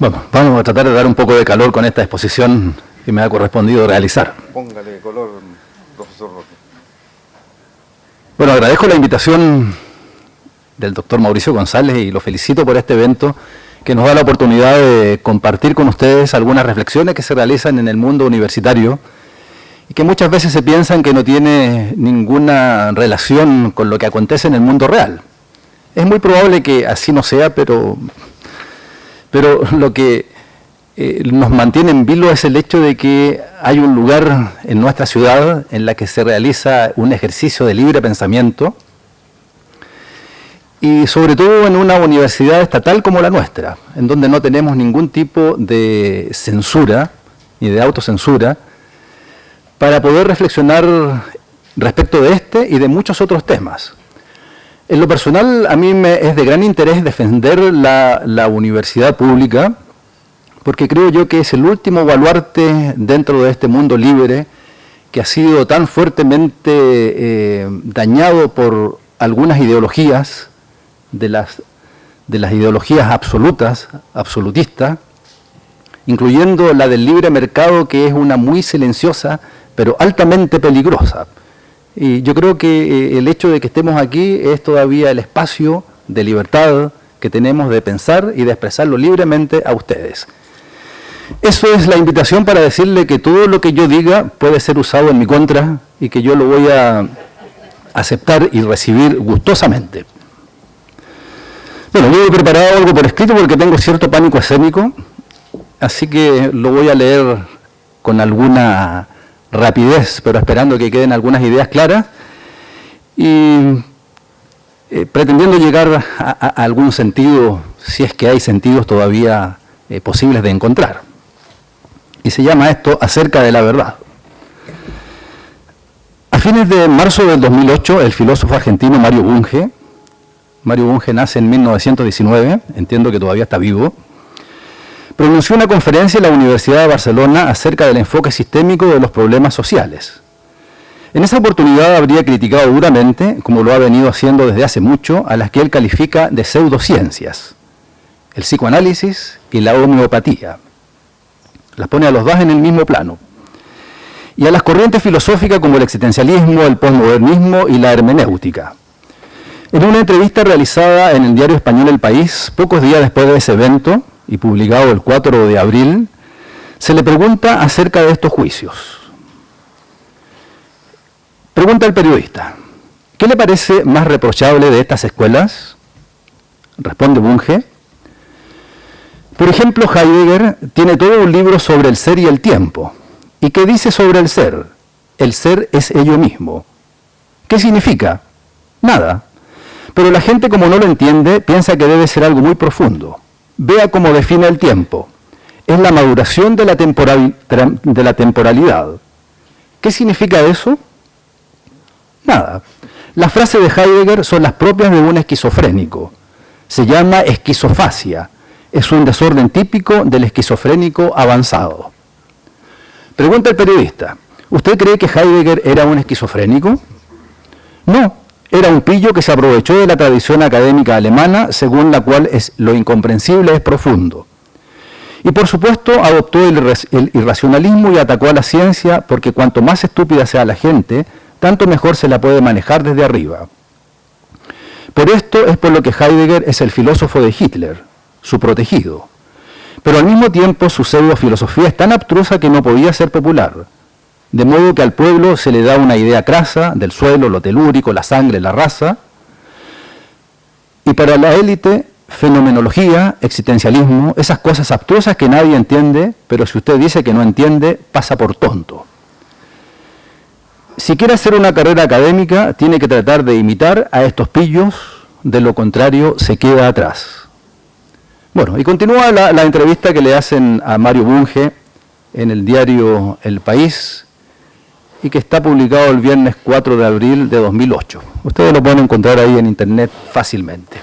Bueno, vamos a tratar de dar un poco de calor con esta exposición que me ha correspondido realizar. Póngale color, profesor Roque. Bueno, agradezco la invitación del doctor Mauricio González y lo felicito por este evento que nos da la oportunidad de compartir con ustedes algunas reflexiones que se realizan en el mundo universitario y que muchas veces se piensan que no tiene ninguna relación con lo que acontece en el mundo real. Es muy probable que así no sea, pero lo que nos mantiene en vilo es el hecho de que hay un lugar en nuestra ciudad en la que se realiza un ejercicio de libre pensamiento y sobre todo en una universidad estatal como la nuestra, en donde no tenemos ningún tipo de censura ni de autocensura para poder reflexionar respecto de este y de muchos otros temas. En lo personal, a mí me es de gran interés defender la universidad pública, porque creo yo que es el último baluarte dentro de este mundo libre que ha sido tan fuertemente dañado por algunas ideologías, de las ideologías absolutistas, incluyendo la del libre mercado, que es una muy silenciosa, pero altamente peligrosa. Y yo creo que el hecho de que estemos aquí es todavía el espacio de libertad que tenemos de pensar y de expresarlo libremente a ustedes. Eso es la invitación para decirle que todo lo que yo diga puede ser usado en mi contra y que yo lo voy a aceptar y recibir gustosamente. Bueno, yo he preparado algo por escrito porque tengo cierto pánico escénico, así que lo voy a leer con alguna rapidez, pero esperando que queden algunas ideas claras y pretendiendo llegar a algún sentido, si es que hay sentidos todavía posibles de encontrar. Y se llama esto Acerca de la verdad. A fines de marzo del 2008, el filósofo argentino Mario Bunge nace en 1919, entiendo que todavía está vivo, pronunció una conferencia en la Universidad de Barcelona acerca del enfoque sistémico de los problemas sociales. En esa oportunidad habría criticado duramente, como lo ha venido haciendo desde hace mucho, a las que él califica de pseudociencias, el psicoanálisis y la homeopatía. Las pone a los dos en el mismo plano. Y a las corrientes filosóficas como el existencialismo, el posmodernismo y la hermenéutica. En una entrevista realizada en el diario español El País, pocos días después de ese evento, y publicado el 4 de abril, se le pregunta acerca de estos juicios. Pregunta el periodista, ¿qué le parece más reprochable de estas escuelas? Responde Bunge. Por ejemplo, Heidegger tiene todo un libro sobre el ser y el tiempo. ¿Y qué dice sobre el ser? El ser es ello mismo. ¿Qué significa? Nada. Pero la gente, como no lo entiende, piensa que debe ser algo muy profundo. Vea cómo define el tiempo. Es la maduración de la temporalidad. ¿Qué significa eso? Nada. Las frases de Heidegger son las propias de un esquizofrénico. Se llama esquizofasia. Es un desorden típico del esquizofrénico avanzado. Pregunta el periodista, ¿usted cree que Heidegger era un esquizofrénico? No, era un pillo que se aprovechó de la tradición académica alemana, según la cual lo incomprensible es profundo. Y por supuesto adoptó el irracionalismo y atacó a la ciencia, porque cuanto más estúpida sea la gente, tanto mejor se la puede manejar desde arriba. Por esto es por lo que Heidegger es el filósofo de Hitler, su protegido. Pero al mismo tiempo su pseudo-filosofía es tan abstrusa que no podía ser popular, de modo que al pueblo se le da una idea crasa del suelo, lo telúrico, la sangre, la raza, y para la élite, fenomenología, existencialismo, esas cosas abstrusas que nadie entiende, pero si usted dice que no entiende, pasa por tonto. Si quiere hacer una carrera académica, tiene que tratar de imitar a estos pillos, de lo contrario se queda atrás. Bueno, y continúa la entrevista que le hacen a Mario Bunge en el diario El País y que está publicado el viernes 4 de abril de 2008. Ustedes lo pueden encontrar ahí en internet fácilmente.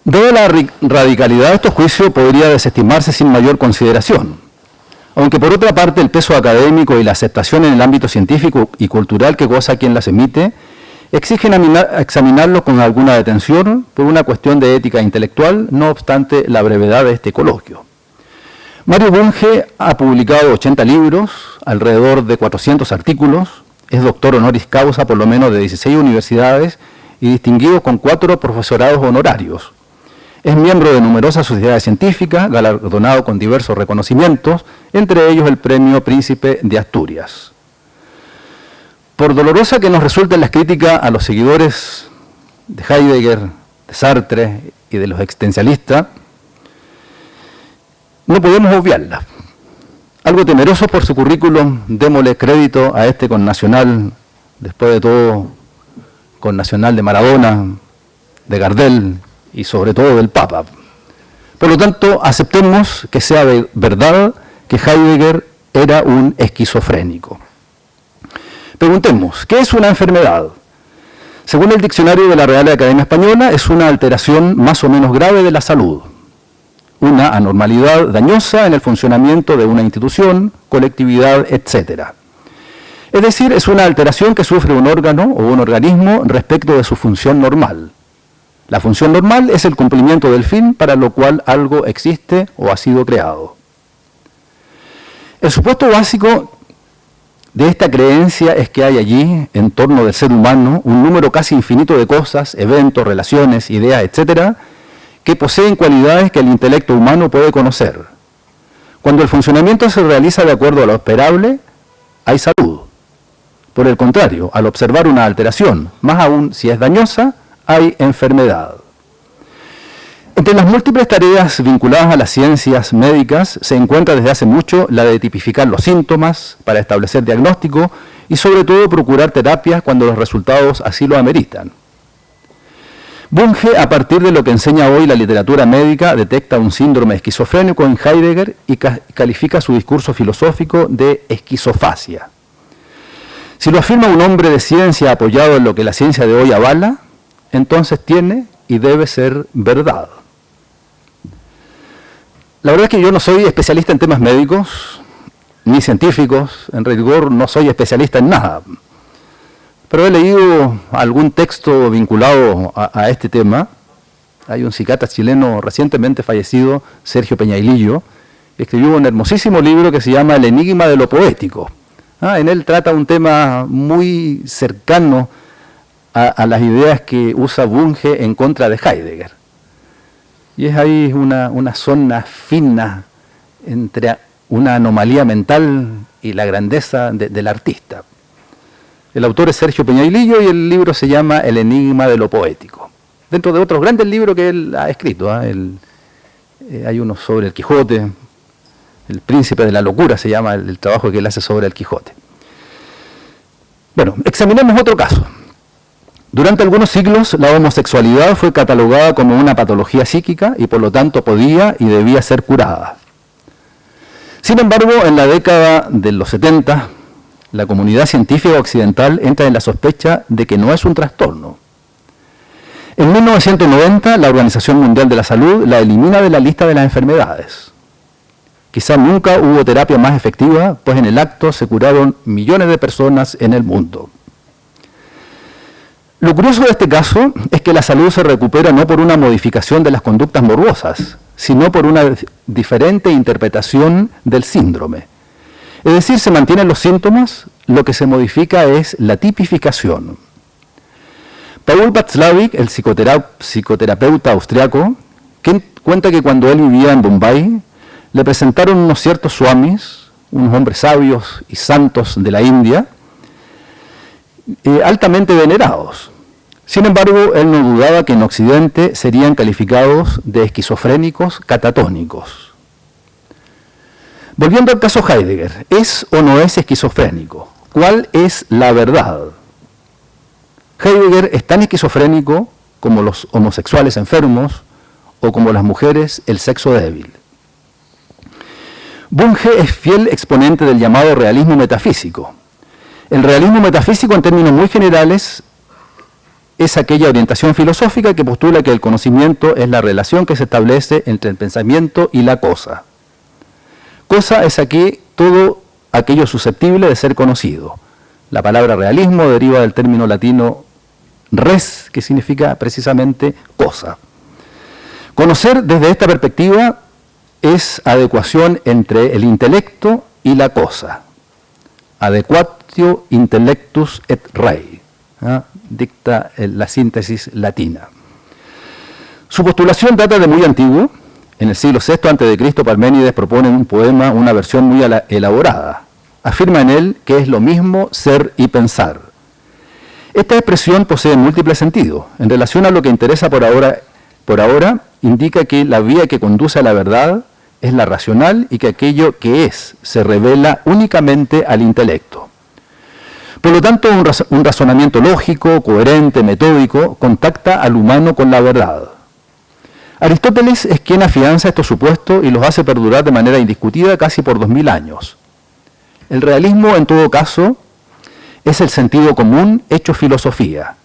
Dada la radicalidad de estos juicios, podría desestimarse sin mayor consideración. Aunque por otra parte el peso académico y la aceptación en el ámbito científico y cultural que goza quien las emite exigen examinarlo con alguna detención por una cuestión de ética intelectual, no obstante la brevedad de este coloquio. Mario Bunge ha publicado 80 libros, alrededor de 400 artículos, es doctor honoris causa por lo menos de 16 universidades y distinguido con 4 profesorados honorarios. Es miembro de numerosas sociedades científicas, galardonado con diversos reconocimientos, entre ellos el Premio Príncipe de Asturias. Por dolorosa que nos resulten las críticas a los seguidores de Heidegger, de Sartre y de los existencialistas, no podemos obviarlas. Algo temeroso por su currículum, démosle crédito a este connacional, después de todo, connacional de Maradona, de Gardel y sobre todo del Papa. Por lo tanto, aceptemos que sea verdad que Heidegger era un esquizofrénico. Preguntemos, ¿qué es una enfermedad? Según el diccionario de la Real Academia Española, es una alteración más o menos grave de la salud, una anormalidad dañosa en el funcionamiento de una institución, colectividad, etc. Es decir, es una alteración que sufre un órgano o un organismo respecto de su función normal. La función normal es el cumplimiento del fin para lo cual algo existe o ha sido creado. El supuesto básico de esta creencia es que hay allí, en torno del ser humano, un número casi infinito de cosas, eventos, relaciones, ideas, etcétera, que poseen cualidades que el intelecto humano puede conocer. Cuando el funcionamiento se realiza de acuerdo a lo esperable, hay salud. Por el contrario, al observar una alteración, más aún si es dañosa, hay enfermedad. Entre las múltiples tareas vinculadas a las ciencias médicas se encuentra desde hace mucho la de tipificar los síntomas para establecer diagnóstico y sobre todo procurar terapias cuando los resultados así lo ameritan. Bunge, a partir de lo que enseña hoy la literatura médica, detecta un síndrome esquizofrénico en Heidegger y califica su discurso filosófico de esquizofasia. Si lo afirma un hombre de ciencia apoyado en lo que la ciencia de hoy avala, entonces tiene y debe ser verdad. La verdad es que yo no soy especialista en temas médicos, ni científicos, en rigor no soy especialista en nada. Pero he leído algún texto vinculado a este tema. Hay un psiquiatra chileno recientemente fallecido, Sergio Peñailillo, que escribió un hermosísimo libro que se llama El enigma de lo poético. En él trata un tema muy cercano a las ideas que usa Bunge en contra de Heidegger. Y es ahí una zona fina entre una anomalía mental y la grandeza del artista. El autor es Sergio Peñailillo y el libro se llama El enigma de lo poético. Dentro de otros grandes libros que él ha escrito, hay uno sobre el Quijote, El príncipe de la locura se llama el trabajo que él hace sobre el Quijote. Bueno, examinemos otro caso. Durante algunos siglos la homosexualidad fue catalogada como una patología psíquica y por lo tanto podía y debía ser curada. Sin embargo, en la década de los 70, la comunidad científica occidental entra en la sospecha de que no es un trastorno. En 1990, la Organización Mundial de la Salud la elimina de la lista de las enfermedades. Quizá nunca hubo terapia más efectiva, pues en el acto se curaron millones de personas en el mundo. Lo curioso de este caso es que la salud se recupera no por una modificación de las conductas morbosas, sino por una diferente interpretación del síndrome. Es decir, se mantienen los síntomas, lo que se modifica es la tipificación. Paul Václavic, el psicoterapeuta austriaco, cuenta que cuando él vivía en Bombay, le presentaron unos ciertos swamis, unos hombres sabios y santos de la India, altamente venerados. Sin embargo, él no dudaba que en Occidente serían calificados de esquizofrénicos catatónicos. Volviendo al caso Heidegger, ¿es o no es esquizofrénico? ¿Cuál es la verdad? Heidegger es tan esquizofrénico como los homosexuales enfermos o como las mujeres el sexo débil. Bunge es fiel exponente del llamado realismo metafísico. El realismo metafísico, en términos muy generales, es aquella orientación filosófica que postula que el conocimiento es la relación que se establece entre el pensamiento y la cosa. Cosa es aquí todo aquello susceptible de ser conocido. La palabra realismo deriva del término latino res, que significa precisamente cosa. Conocer desde esta perspectiva es adecuación entre el intelecto y la cosa. Adequatio intellectus et rei, dicta la síntesis latina. Su postulación data de muy antiguo. En el siglo VI a.C. Parménides propone un poema, una versión muy elaborada. Afirma en él que es lo mismo ser y pensar. Esta expresión posee múltiples sentidos. En relación a lo que interesa por ahora, indica que la vía que conduce a la verdad es la racional y que aquello que es se revela únicamente al intelecto. Por lo tanto, un razonamiento lógico, coherente, metódico, contacta al humano con la verdad. Aristóteles es quien afianza estos supuestos y los hace perdurar de manera indiscutida casi por 2000 años. El realismo, en todo caso, es el sentido común hecho filosofía.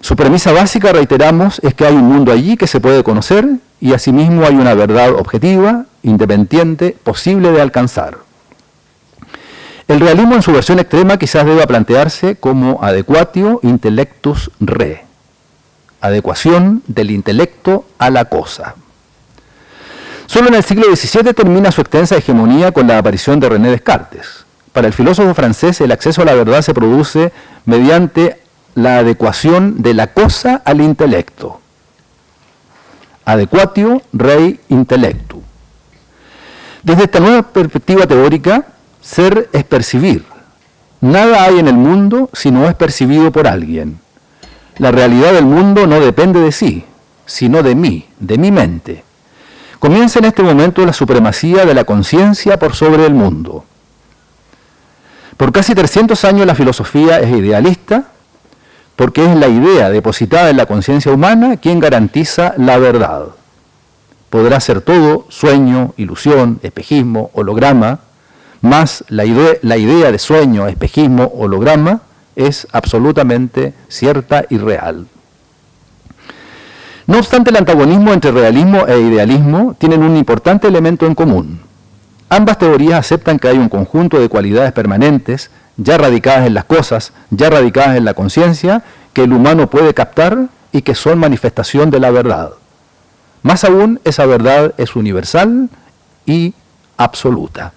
Su premisa básica, reiteramos, es que hay un mundo allí que se puede conocer y asimismo hay una verdad objetiva, independiente, posible de alcanzar. El realismo en su versión extrema quizás deba plantearse como adequatio intellectus re, adecuación del intelecto a la cosa. Solo en el siglo XVII termina su extensa hegemonía con la aparición de René Descartes. Para el filósofo francés, el acceso a la verdad se produce mediante la adecuación de la cosa al intelecto. Adequatio rei intellectu. Desde esta nueva perspectiva teórica, ser es percibir. Nada hay en el mundo si no es percibido por alguien. La realidad del mundo no depende de sí, sino de mí, de mi mente. Comienza en este momento la supremacía de la conciencia por sobre el mundo. Por casi 300 años la filosofía es idealista, porque es la idea depositada en la conciencia humana quien garantiza la verdad. Podrá ser todo sueño, ilusión, espejismo, holograma, más la idea de sueño, espejismo, holograma es absolutamente cierta y real. No obstante, el antagonismo entre realismo e idealismo tienen un importante elemento en común. Ambas teorías aceptan que hay un conjunto de cualidades permanentes, ya radicadas en las cosas, ya radicadas en la conciencia, que el humano puede captar y que son manifestación de la verdad. Más aún, esa verdad es universal y absoluta.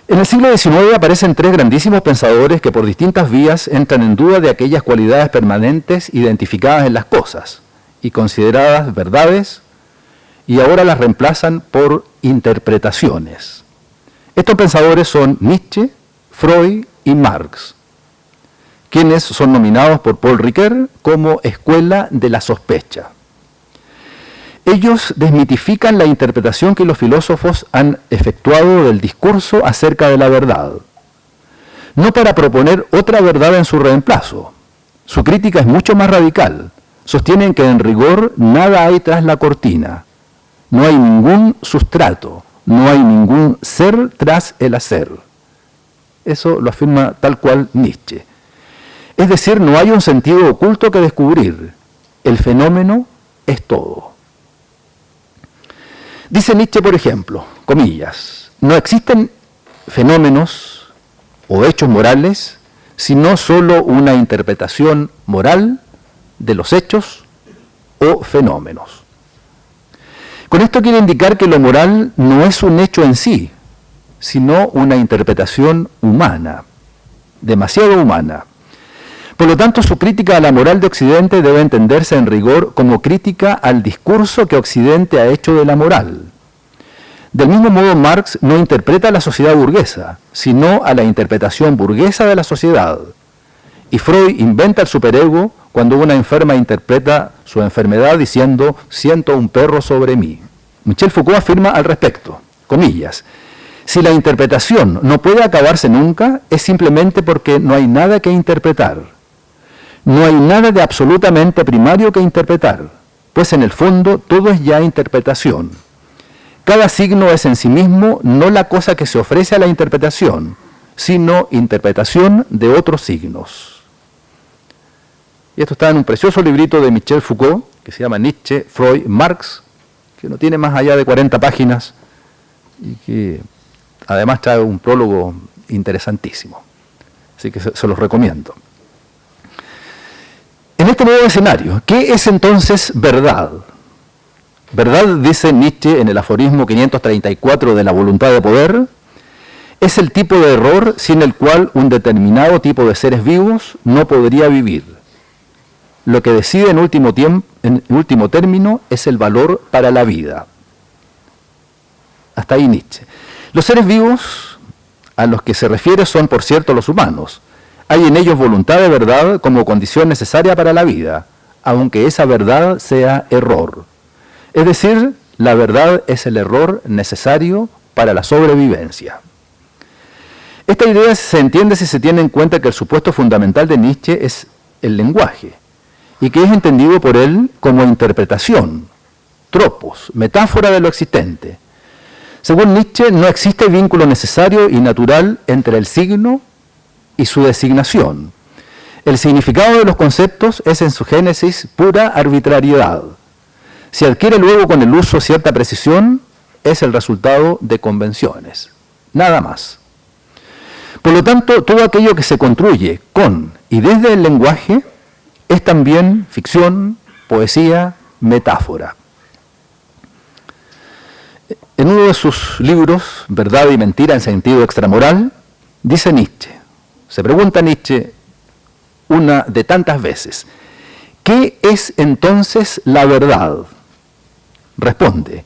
En el siglo XIX aparecen tres grandísimos pensadores que por distintas vías entran en duda de aquellas cualidades permanentes identificadas en las cosas y consideradas verdades, y ahora las reemplazan por interpretaciones. Estos pensadores son Nietzsche, Freud y Marx, quienes son nominados por Paul Ricoeur como escuela de la sospecha. Ellos desmitifican la interpretación que los filósofos han efectuado del discurso acerca de la verdad, no para proponer otra verdad en su reemplazo. Su crítica es mucho más radical. Sostienen que en rigor nada hay tras la cortina. No hay ningún sustrato, no hay ningún ser tras el hacer. Eso lo afirma tal cual Nietzsche. Es decir, no hay un sentido oculto que descubrir. El fenómeno es todo. Dice Nietzsche, por ejemplo, comillas, no existen fenómenos o hechos morales, sino solo una interpretación moral de los hechos o fenómenos. Con esto quiere indicar que lo moral no es un hecho en sí, sino una interpretación humana, demasiado humana. Por lo tanto, su crítica a la moral de Occidente debe entenderse en rigor como crítica al discurso que Occidente ha hecho de la moral. Del mismo modo, Marx no interpreta a la sociedad burguesa, sino a la interpretación burguesa de la sociedad. Y Freud inventa el superego cuando una enferma interpreta su enfermedad diciendo, siento un perro sobre mí. Michel Foucault afirma al respecto, comillas, si la interpretación no puede acabarse nunca, es simplemente porque no hay nada que interpretar. No hay nada de absolutamente primario que interpretar, pues en el fondo todo es ya interpretación. Cada signo es en sí mismo no la cosa que se ofrece a la interpretación, sino interpretación de otros signos. Y esto está en un precioso librito de Michel Foucault, que se llama Nietzsche, Freud, Marx, que no tiene más allá de 40 páginas y que además trae un prólogo interesantísimo. Así que se los recomiendo. En este nuevo escenario, ¿qué es entonces verdad? Verdad, dice Nietzsche en el aforismo 534 de La voluntad de poder, es el tipo de error sin el cual un determinado tipo de seres vivos no podría vivir. Lo que decide en último término es el valor para la vida. Hasta ahí Nietzsche. Los seres vivos a los que se refiere son, por cierto, los humanos. Hay en ellos voluntad de verdad como condición necesaria para la vida, aunque esa verdad sea error. Es decir, la verdad es el error necesario para la sobrevivencia. Esta idea se entiende si se tiene en cuenta que el supuesto fundamental de Nietzsche es el lenguaje, y que es entendido por él como interpretación, tropos, metáfora de lo existente. Según Nietzsche, no existe vínculo necesario y natural entre el signo y su designación. El significado de los conceptos es en su génesis pura arbitrariedad. Si adquiere luego con el uso cierta precisión, es el resultado de convenciones. Nada más. Por lo tanto, todo aquello que se construye con y desde el lenguaje es también ficción, poesía, metáfora. En uno de sus libros, Verdad y mentira en sentido extramoral, dice Nietzsche, se pregunta Nietzsche una de tantas veces, ¿qué es entonces la verdad? Responde,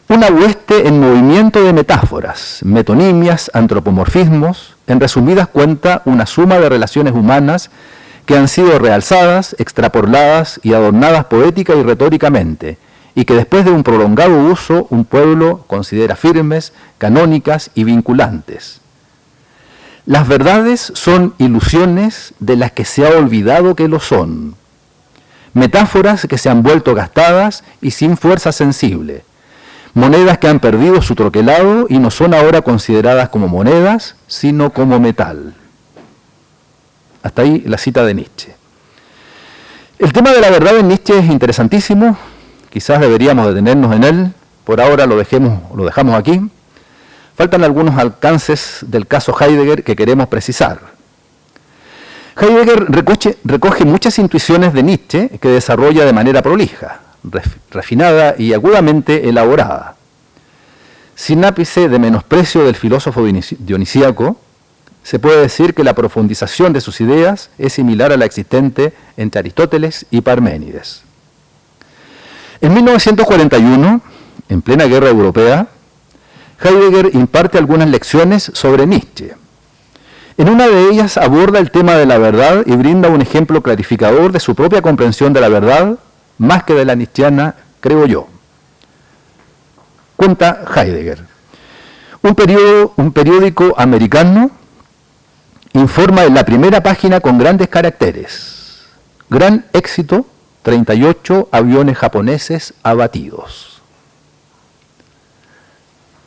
una hueste en movimiento de metáforas, metonimias, antropomorfismos, en resumidas cuentas, una suma de relaciones humanas que han sido realzadas, extrapoladas y adornadas poética y retóricamente, y que después de un prolongado uso un pueblo considera firmes, canónicas y vinculantes. Las verdades son ilusiones de las que se ha olvidado que lo son, metáforas que se han vuelto gastadas y sin fuerza sensible, monedas que han perdido su troquelado y no son ahora consideradas como monedas, sino como metal. Hasta ahí la cita de Nietzsche. El tema de la verdad en Nietzsche es interesantísimo, quizás deberíamos detenernos en él, por ahora lo dejamos aquí. Faltan algunos alcances del caso Heidegger que queremos precisar. Heidegger recoge muchas intuiciones de Nietzsche que desarrolla de manera prolija, refinada y agudamente elaborada. Sin ápice de menosprecio del filósofo dionisíaco, se puede decir que la profundización de sus ideas es similar a la existente entre Aristóteles y Parménides. En 1941, en plena guerra europea, Heidegger imparte algunas lecciones sobre Nietzsche. En una de ellas aborda el tema de la verdad y brinda un ejemplo clarificador de su propia comprensión de la verdad, más que de la nietzscheana, creo yo. Cuenta Heidegger. Un periódico americano informa en la primera página con grandes caracteres. Gran éxito, 38 aviones japoneses abatidos.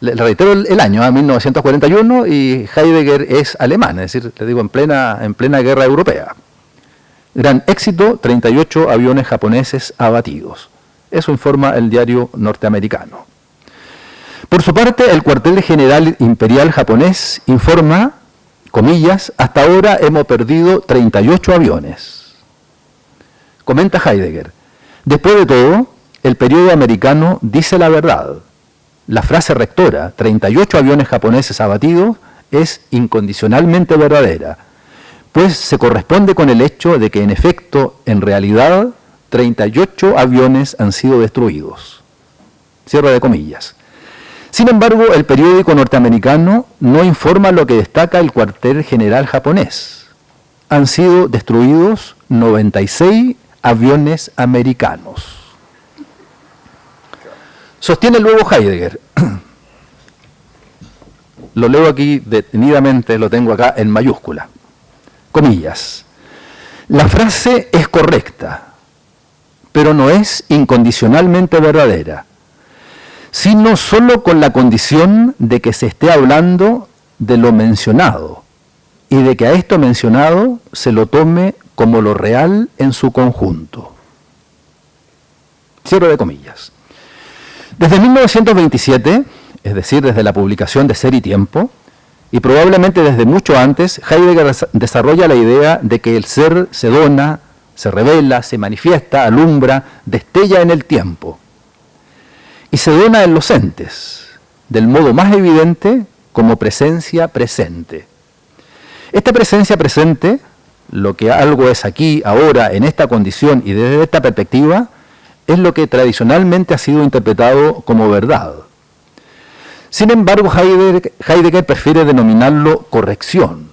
Le reitero el año, 1941, y Heidegger es alemán, es decir, le digo, en plena guerra europea. Gran éxito, 38 aviones japoneses abatidos. Eso informa el diario norteamericano. Por su parte, el cuartel general imperial japonés informa, comillas, hasta ahora hemos perdido 38 aviones. Comenta Heidegger, después de todo, el periódico americano dice la verdad. La frase rectora, 38 aviones japoneses abatidos, es incondicionalmente verdadera, pues se corresponde con el hecho de que en efecto, en realidad, 38 aviones han sido destruidos. Cierre de comillas. Sin embargo, el periódico norteamericano no informa lo que destaca el cuartel general japonés. Han sido destruidos 96 aviones americanos. Sostiene luego Heidegger, lo leo aquí detenidamente, lo tengo acá en mayúscula, comillas, la frase es correcta, pero no es incondicionalmente verdadera, sino solo con la condición de que se esté hablando de lo mencionado y de que a esto mencionado se lo tome como lo real en su conjunto. Cierre de comillas. Desde 1927, es decir, desde la publicación de Ser y Tiempo, y probablemente desde mucho antes, Heidegger desarrolla la idea de que el ser se dona, se revela, se manifiesta, alumbra, destella en el tiempo y se dona en los entes, del modo más evidente como presencia presente. Esta presencia presente, lo que algo es aquí, ahora, en esta condición y desde esta perspectiva, es lo que tradicionalmente ha sido interpretado como verdad. Sin embargo, Heidegger prefiere denominarlo corrección.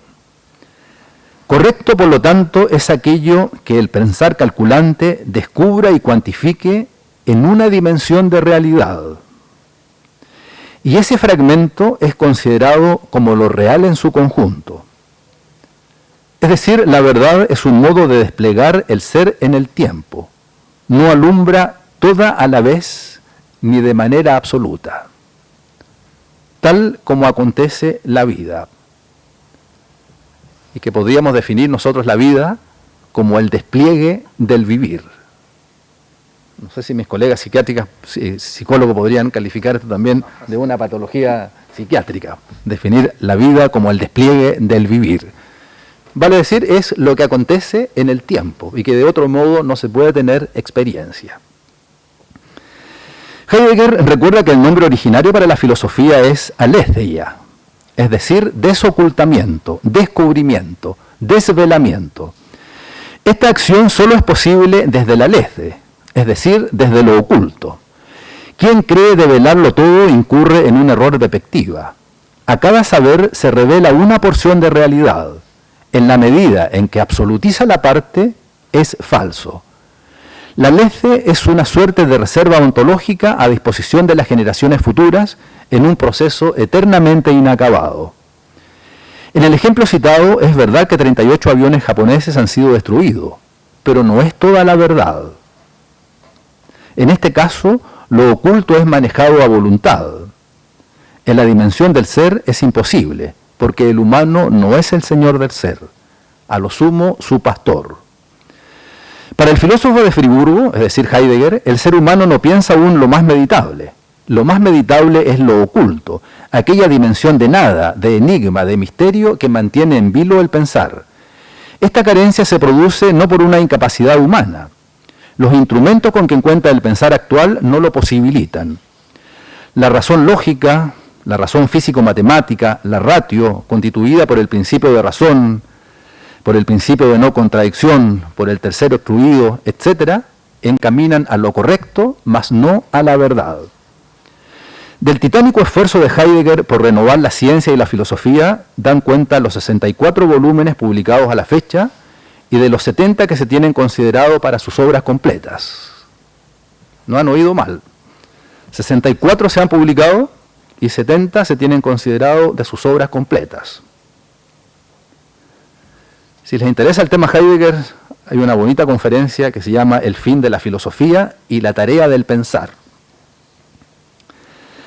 Correcto, por lo tanto, es aquello que el pensar calculante descubra y cuantifique en una dimensión de realidad. Y ese fragmento es considerado como lo real en su conjunto. Es decir, la verdad es un modo de desplegar el ser en el tiempo. No alumbra toda a la vez ni de manera absoluta, tal como acontece la vida. Y que podríamos definir nosotros la vida como el despliegue del vivir. No sé si mis colegas psicólogos podrían calificar esto también de una patología psiquiátrica. Definir la vida como el despliegue del vivir. Vale decir, es lo que acontece en el tiempo y que de otro modo no se puede tener experiencia. Heidegger recuerda que el nombre originario para la filosofía es aletheia, es decir, desocultamiento, descubrimiento, desvelamiento. Esta acción solo es posible desde la alethe, es decir, desde lo oculto. Quien cree develarlo todo incurre en un error de perspectiva. A cada saber se revela una porción de realidad. En la medida en que absolutiza la parte, es falso. La alethe es una suerte de reserva ontológica a disposición de las generaciones futuras en un proceso eternamente inacabado. En el ejemplo citado, es verdad que 38 aviones japoneses han sido destruidos, pero no es toda la verdad. En este caso, lo oculto es manejado a voluntad. En la dimensión del ser es imposible, porque el humano no es el señor del ser, a lo sumo su pastor. Para el filósofo de Friburgo, es decir, Heidegger, el ser humano no piensa aún lo más meditable. Lo más meditable es lo oculto, aquella dimensión de nada, de enigma, de misterio que mantiene en vilo el pensar. Esta carencia se produce no por una incapacidad humana. Los instrumentos con que cuenta el pensar actual no lo posibilitan. La razón lógica, la razón físico-matemática, la ratio, constituida por el principio de razón, por el principio de no contradicción, por el tercero excluido, etc., encaminan a lo correcto, mas no a la verdad. Del titánico esfuerzo de Heidegger por renovar la ciencia y la filosofía dan cuenta los 64 volúmenes publicados a la fecha y de los 70 que se tienen considerado para sus obras completas. No han oído mal. 64 se han publicado y 70 se tienen considerado de sus obras completas. Si les interesa el tema Heidegger, hay una bonita conferencia que se llama El fin de la filosofía y la tarea del pensar.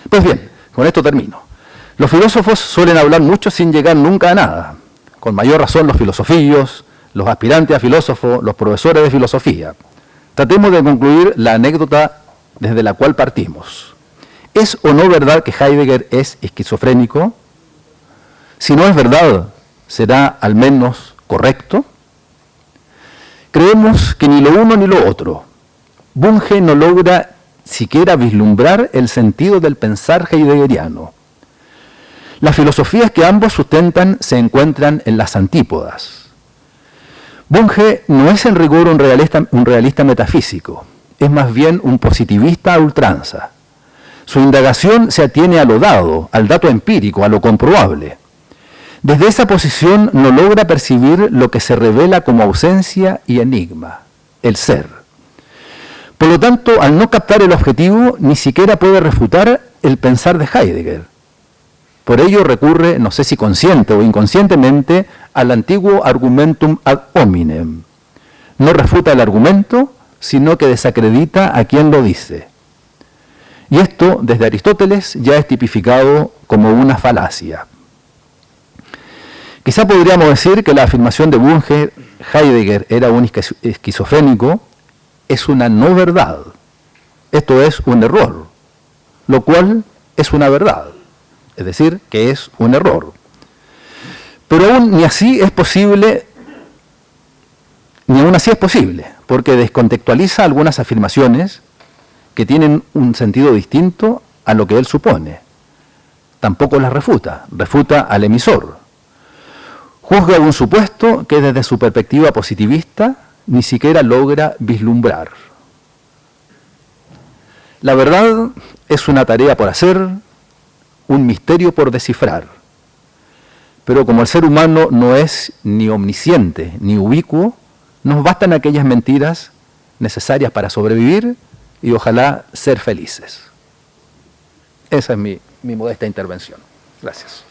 Pues bien, con esto termino. Los filósofos suelen hablar mucho sin llegar nunca a nada. Con mayor razón los filosofillos, los aspirantes a filósofo, los profesores de filosofía. Tratemos de concluir la anécdota desde la cual partimos. ¿Es o no verdad que Heidegger es esquizofrénico? Si no es verdad, ¿será al menos correcto? Creemos que ni lo uno ni lo otro. Bunge no logra siquiera vislumbrar el sentido del pensar heideggeriano. Las filosofías que ambos sustentan se encuentran en las antípodas. Bunge no es en rigor un realista metafísico, es más bien un positivista a ultranza. Su indagación se atiene a lo dado, al dato empírico, a lo comprobable. Desde esa posición no logra percibir lo que se revela como ausencia y enigma, el ser. Por lo tanto, al no captar el objetivo, ni siquiera puede refutar el pensar de Heidegger. Por ello recurre, no sé si consciente o inconscientemente, al antiguo argumentum ad hominem. No refuta el argumento, sino que desacredita a quien lo dice. Y esto, desde Aristóteles, ya es tipificado como una falacia. Quizá podríamos decir que la afirmación de Bunge, Heidegger era un esquizofrénico, es una no verdad. Esto es un error, lo cual es una verdad, es decir, que es un error. Pero aún ni así es posible Ni aún así es posible, porque descontextualiza algunas afirmaciones que tienen un sentido distinto a lo que él supone. Tampoco las refuta, refuta al emisor. Juzga un supuesto que desde su perspectiva positivista ni siquiera logra vislumbrar. La verdad es una tarea por hacer, un misterio por descifrar. Pero como el ser humano no es ni omnisciente ni ubicuo, nos bastan aquellas mentiras necesarias para sobrevivir y ojalá ser felices. Esa es mi modesta intervención. Gracias.